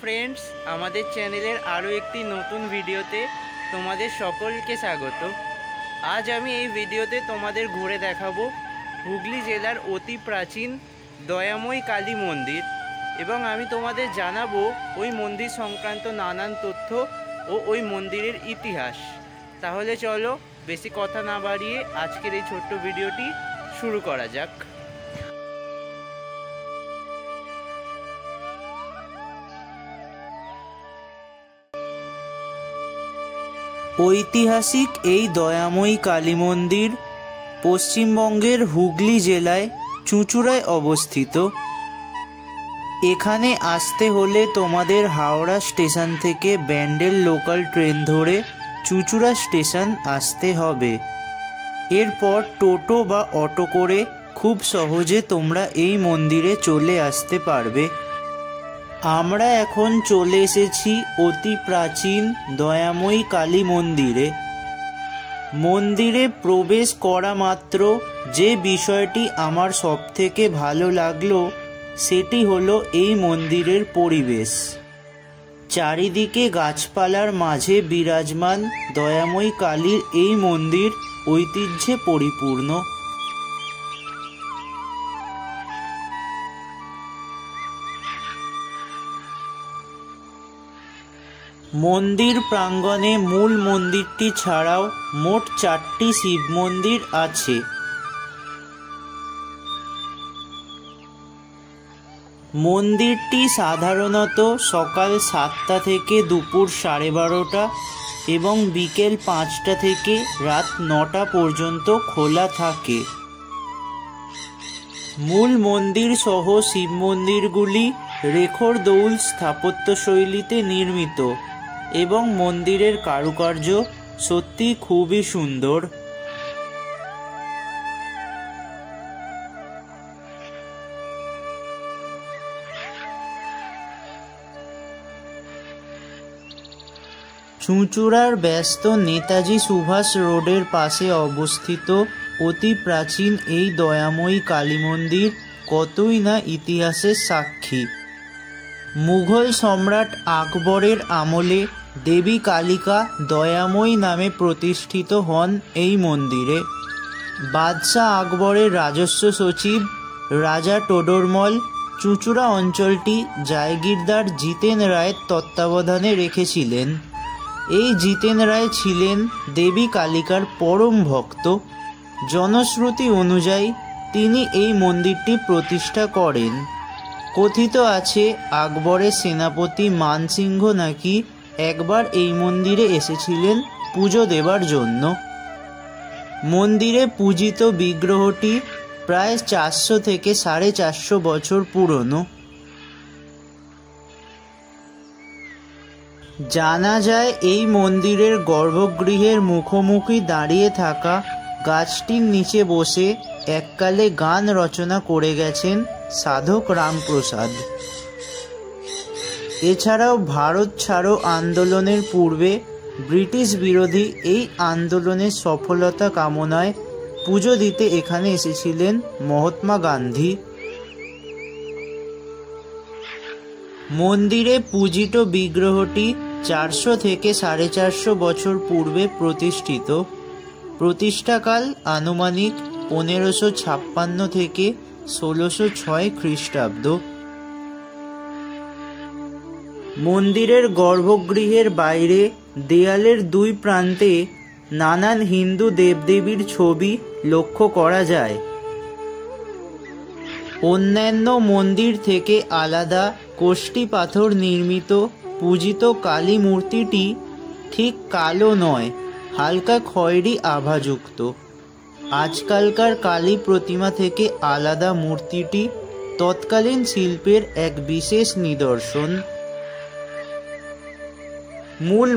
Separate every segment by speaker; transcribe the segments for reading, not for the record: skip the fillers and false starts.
Speaker 1: Friends आमादेर चैनेलेर आरो एकटी नतून भिडियोते तोमादेर सकलके स्वागत। आज आमी एई भिडियोते तोमादेर घुरे देखाबो हुगली जेलार अति प्राचीन दयामयी काली मंदिर एबं आमी तोमादेर जानाबो ओई मंदिर संक्रांत नानान तथ्य ओ ओई मंदिरेर इतिहास। ताहले चलो बेशी कथा ना बाड़िये आजकेर एई छोट्ट भिडियोटी शुरू करा जाक। ऐतिहासिक এই দয়াময়ী কালী মন্দির পশ্চিমবঙ্গের হুগলি জেলায় চুঁচুড়ায় অবস্থিত। এখানে আসতে হলে তোমাদের হাওড়া স্টেশন থেকে ব্যান্ডেল লোকাল ট্রেন ধরে চুঁচুড়া স্টেশন আসতে হবে। এরপর টোটো বা অটো করে খুব সহজে তোমরা এই মন্দিরে চলে আসতে পারবে। আমরা এখন চলে এসেছি অতি প্রাচীন দয়াময়ী কালী মন্দিরে। মন্দিরে প্রবেশ করা মাত্র যে বিষয়টি আমার সবথেকে ভালো লাগলো সেটি হলো এই মন্দিরের পরিবেশ। চারিদিকে গাছপালার মাঝে বিরাজমান দয়াময়ী কালীর এই মন্দির ঐতিহ্যে পরিপূর্ণ। মন্দির প্রাঙ্গণে মূল মন্দিরটি ছাড়াও মোট 4টি শিব মন্দির আছে। মন্দিরটি সাধারণত সকাল 7টা থেকে দুপুর 12:30 এবং বিকেল 5টা থেকে রাত 9টা পর্যন্ত খোলা থাকে। মূল মন্দির সহ শিব মন্দিরগুলি রেখর দৌল স্থাপত্যশৈলীতে নির্মিত এবং মন্দিরের কারুকার্য সত্যি খুবই সুন্দর। চুঁচুড়ার ব্যস্ত নেতাজি সুভাষ রোডের পাশে অবস্থিত অতি প্রাচীন এই দয়াময়ী কালী মন্দির কতই না ইতিহাসের সাক্ষী। মুঘল সম্রাট আকবরের আমলে দেবী কালিকা দয়াময়ী নামে প্রতিষ্ঠিত হন এই মন্দিরে। বাদশাহ আকবরের রাজস্ব সচিব রাজা টোডরমল চুঁচুড়া অঞ্চলটি জায়গিরদার জিতেন রায়ের তত্ত্বাবধানে রেখেছিলেন। এই জিতেন রায় ছিলেন দেবী কালিকার পরম ভক্ত। জনশ্রুতি অনুযায়ী তিনি এই মন্দিরটি প্রতিষ্ঠা করেন। কথিত আছে আকবরের সেনাপতি মানসিংহ নাকি একবার এই মন্দিরে এসেছিলেন পুজো দেবার জন্য। মন্দিরে পূজিত বিগ্রহটি প্রায় 400 থেকে 450 বছর পুরনো। জানা যায় এই মন্দিরের গর্ভগৃহের মুখোমুখি দাঁড়িয়ে থাকা গাছটির নিচে বসে এককালে গান রচনা করে গেছেন সাধক রামপ্রসাদ। এছাড়াও ভারত ছাড়ো আন্দোলনের পূর্বে ব্রিটিশ বিরোধী এই আন্দোলনের সফলতা কামনায় পুজো দিতে এখানে এসেছিলেন মহাত্মা গান্ধী। মন্দিরে পূজিত বিগ্রহটি 400 থেকে 450 বছর পূর্বে প্রতিষ্ঠিত। প্রতিষ্ঠাকাল আনুমানিক 1556 থেকে 1606 খ্রিস্টাব্দ। মন্দিরের গর্ভগৃহের বাইরে দেয়ালের দুই প্রান্তে নানান হিন্দু দেবদেবীর ছবি লক্ষ্য করা যায়। অন্যান্য মন্দির থেকে আলাদা কোষ্ঠী পাথর নির্মিত পূজিত কালী মূর্তিটি ঠিক কালো নয়, হালকা খয়েরি আভাযুক্ত। আজকালকার কালী প্রতিমা থেকে আলাদা মূর্তিটি তৎকালীন শিল্পের এক বিশেষ নিদর্শন। মূল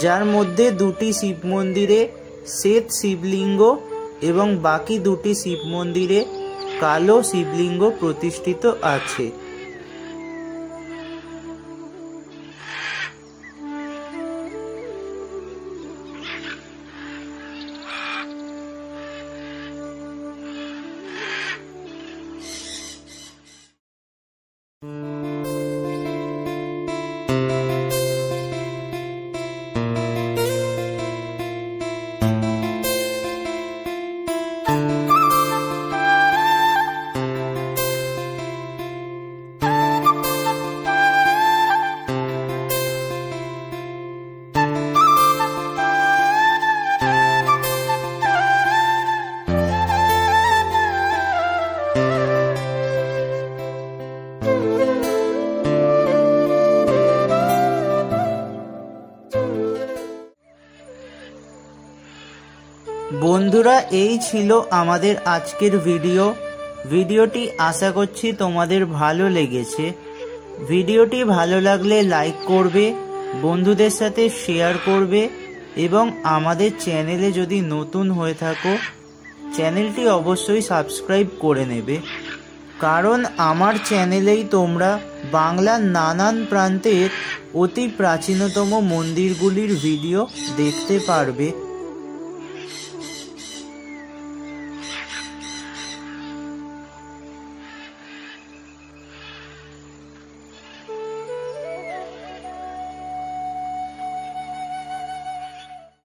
Speaker 1: যার মধ্যে দুটি শিব মন্দিরে শ্বেত শিবলিঙ্গ এবং বাকি দুটি শিব মন্দিরে কালো শিবলিঙ্গ প্রতিষ্ঠিত আছে। বন্ধুরা, এই ছিল আমাদের আজকের ভিডিওটি আশা করছি তোমাদের ভালো লেগেছে। ভিডিওটি ভালো লাগলে লাইক করবে, বন্ধুদের সাথে শেয়ার করবে এবং আমাদের চ্যানেলে যদি নতুন হয়ে থাকো চ্যানেলটি অবশ্যই সাবস্ক্রাইব করে নেবে, কারণ আমার চ্যানেলেই তোমরা বাংলার নানান প্রান্তের অতি প্রাচীনতম মন্দিরগুলির ভিডিও দেখতে পারবে।